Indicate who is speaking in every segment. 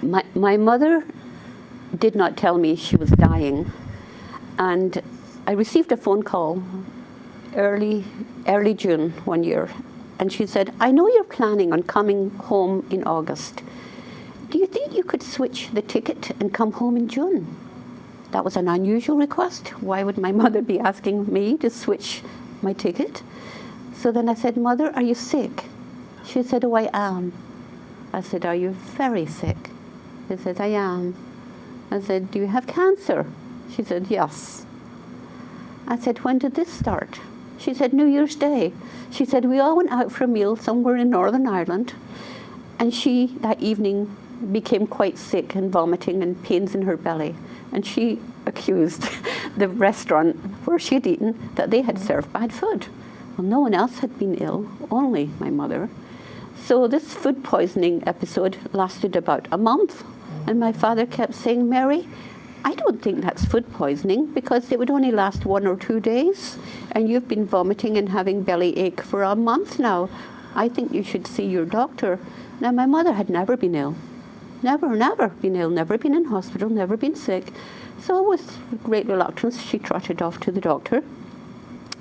Speaker 1: My mother did not tell me she was dying, and I received a phone call early June one year, and she said, I know you're planning on coming home in August. Do you think you could switch the ticket and come home in June? That was an unusual request. Why would my mother be asking me to switch my ticket? So then I said, Mother, are you sick? She said, oh, I am. I said, are you very sick? She said, I am. I said, do you have cancer? She said, yes. I said, when did this start? She said, New Year's Day. She said, we all went out for a meal somewhere in Northern Ireland, and she, that evening, became quite sick and vomiting and pains in her belly. And she accused the restaurant where she had eaten that they had served bad food. Well, no one else had been ill, only my mother. So this food poisoning episode lasted about a month. And my father kept saying, Mary, I don't think that's food poisoning, because it would only last 1 or 2 days. And you've been vomiting and having belly ache for a month now. I think you should see your doctor. Now, my mother had never been ill. Never been ill, never been in hospital, never been sick. So with great reluctance, she trotted off to the doctor,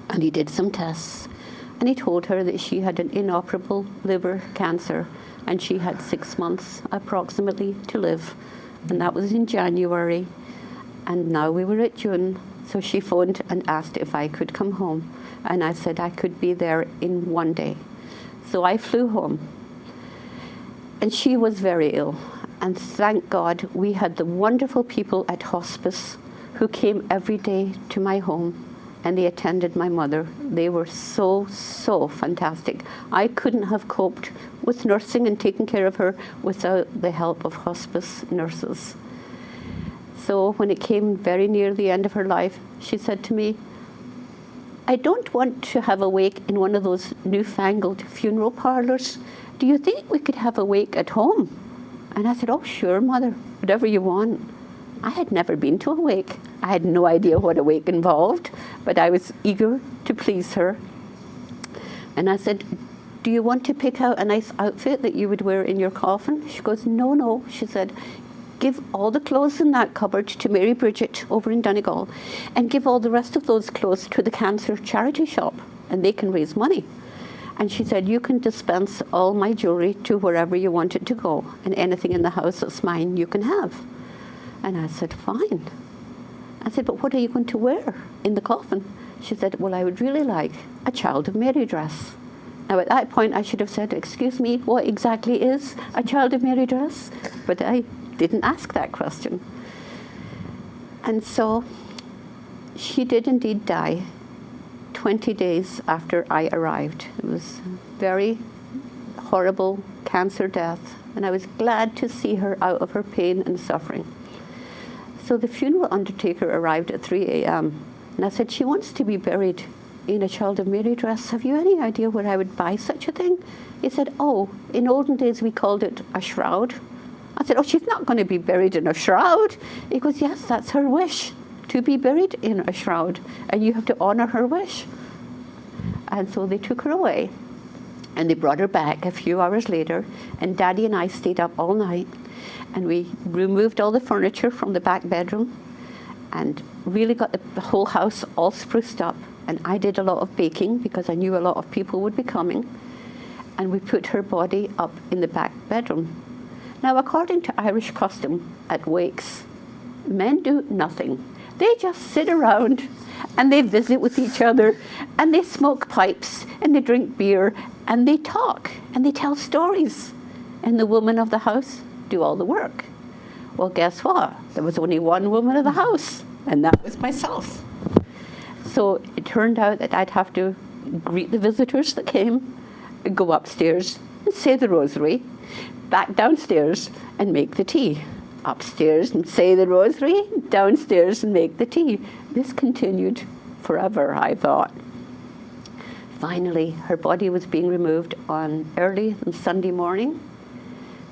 Speaker 1: and he did some tests. And he told her that she had an inoperable liver cancer, and she had 6 months approximately to live. And that was in January. And now we were at June. So she phoned and asked if I could come home. And I said I could be there in 1 day. So I flew home. And she was very ill. And thank God we had the wonderful people at hospice who came every day to my home, and they attended my mother. They were so fantastic. I couldn't have coped with nursing and taking care of her without the help of hospice nurses. So when it came very near the end of her life, she said to me, I don't want to have a wake in one of those newfangled funeral parlors. Do you think we could have a wake at home? And I said, oh, sure, Mother, whatever you want. I had never been to a wake. I had no idea what a wake involved, but I was eager to please her. And I said, do you want to pick out a nice outfit that you would wear in your coffin? She goes, no. She said, give all the clothes in that cupboard to Mary Bridget over in Donegal, and give all the rest of those clothes to the cancer charity shop, and they can raise money. And she said, you can dispense all my jewelry to wherever you want it to go, and anything in the house that's mine you can have. And I said, fine. I said, but what are you going to wear in the coffin? She said, well, I would really like a Child of Mary dress. Now, at that point, I should have said, excuse me, what exactly is a Child of Mary dress? But I didn't ask that question. And so she did indeed die 20 days after I arrived. It was a very horrible cancer death, and I was glad to see her out of her pain and suffering. So the funeral undertaker arrived at 3 a.m. and I said, she wants to be buried in a Child of Mary dress. Have you any idea where I would buy such a thing? He said, oh, in olden days we called it a shroud. I said, oh, she's not going to be buried in a shroud. He goes, yes, that's her wish, to be buried in a shroud, and you have to honor her wish. And so they took her away, and they brought her back a few hours later, and Daddy and I stayed up all night, and we removed all the furniture from the back bedroom and really got the whole house all spruced up. And I did a lot of baking because I knew a lot of people would be coming, and we put her body up in the back bedroom. Now, according to Irish custom at wakes, men do nothing. They just sit around and they visit with each other, and they smoke pipes, and they drink beer, and they talk, and they tell stories. And the women of the house do all the work. Well, guess what? There was only one woman of the house, and that was myself. So it turned out that I'd have to greet the visitors that came, go upstairs and say the rosary, back downstairs and make the tea. Upstairs and say the rosary, downstairs and make the tea. This continued forever, I thought. Finally, her body was being removed on early on Sunday morning,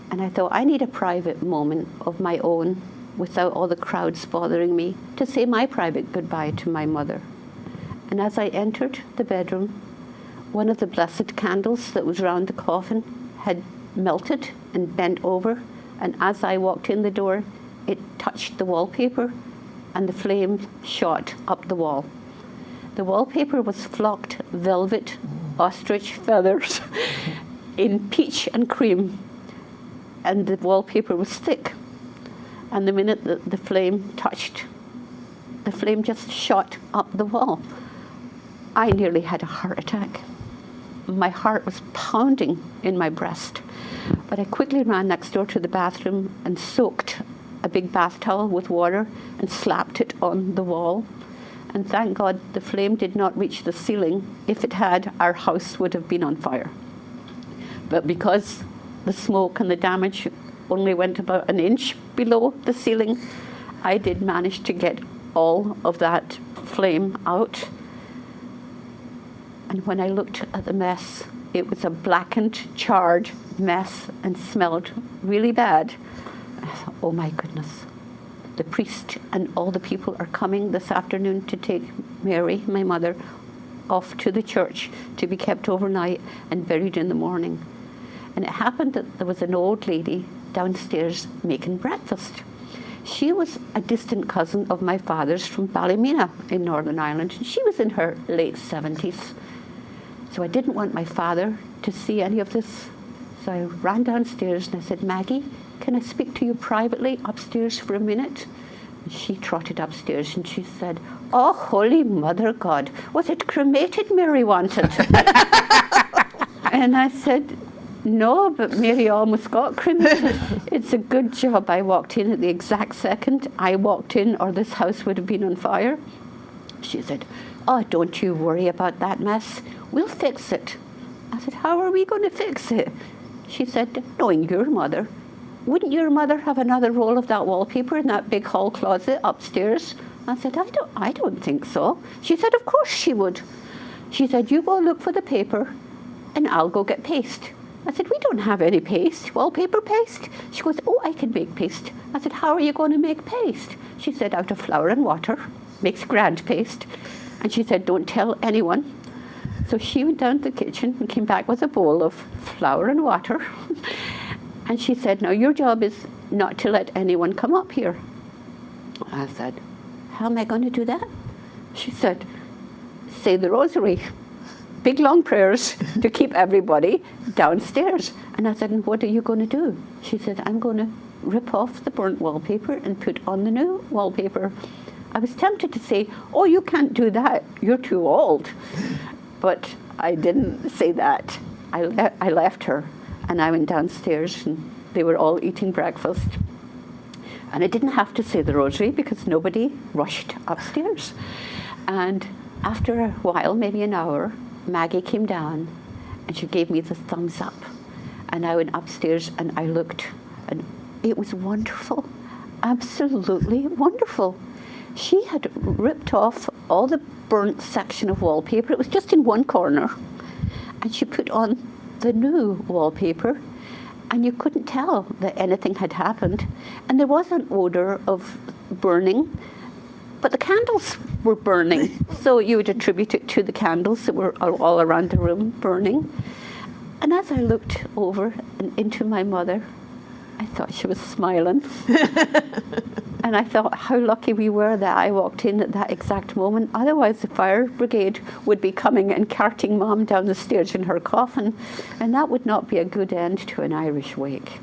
Speaker 1: and I thought, I need a private moment of my own without all the crowds bothering me to say my private goodbye to my mother. And as I entered the bedroom, one of the blessed candles that was round the coffin had melted and bent over And as I walked in the door, it touched the wallpaper and the flame shot up the wall. The wallpaper was flocked velvet ostrich feathers in peach and cream, and the wallpaper was thick. And the minute that the flame touched, the flame just shot up the wall. I nearly had a heart attack. My heart was pounding in my breast. But I quickly ran next door to the bathroom and soaked a big bath towel with water and slapped it on the wall. And thank God the flame did not reach the ceiling. If it had, our house would have been on fire. But because the smoke and the damage only went about an inch below the ceiling, I did manage to get all of that flame out. And when I looked at the mess, it was a blackened, charred mess and smelled really bad. I thought, oh my goodness. The priest and all the people are coming this afternoon to take Mary, my mother, off to the church to be kept overnight and buried in the morning. And it happened that there was an old lady downstairs making breakfast. She was a distant cousin of my father's from Ballymena in Northern Ireland. And she was in her late 70s. So I didn't want my father to see any of this. So I ran downstairs and I said, Maggie, can I speak to you privately upstairs for a minute? And she trotted upstairs and she said, oh, Holy Mother God, was it cremated Mary wanted? And I said, no, but Mary almost got cremated. It's a good job I walked in at the exact second I walked in, or this house would have been on fire. She said, oh, don't you worry about that mess. We'll fix it. I said, how are we going to fix it? She said, knowing your mother, wouldn't your mother have another roll of that wallpaper in that big hall closet upstairs? I said, I don't think so. She said, of course she would. She said, you go look for the paper and I'll go get paste. I said, we don't have any paste, wallpaper paste. She goes, oh, I can make paste. I said, how are you going to make paste? She said, out of flour and water, makes grand paste. And she said, don't tell anyone. So she went down to the kitchen and came back with a bowl of flour and water. And she said, now your job is not to let anyone come up here. I said, how am I going to do that? She said, say the rosary. Big long prayers to keep everybody downstairs. And I said, and what are you going to do? She said, I'm going to rip off the burnt wallpaper and put on the new wallpaper. I was tempted to say, oh, you can't do that. You're too old. But I didn't say that. I left her and I went downstairs and they were all eating breakfast. And I didn't have to say the rosary because nobody rushed upstairs. And after a while, maybe an hour, Maggie came down and she gave me the thumbs up. And I went upstairs and I looked and it was wonderful, absolutely wonderful. She had ripped off all the burnt section of wallpaper. It was just in one corner. And she put on the new wallpaper and you couldn't tell that anything had happened. And there was an odor of burning, but the candles were burning. So you would attribute it to the candles that were all around the room burning. And as I looked over and into my mother, I thought she was smiling. And I thought how lucky we were that I walked in at that exact moment. Otherwise, the fire brigade would be coming and carting Mom down the stairs in her coffin. And that would not be a good end to an Irish wake.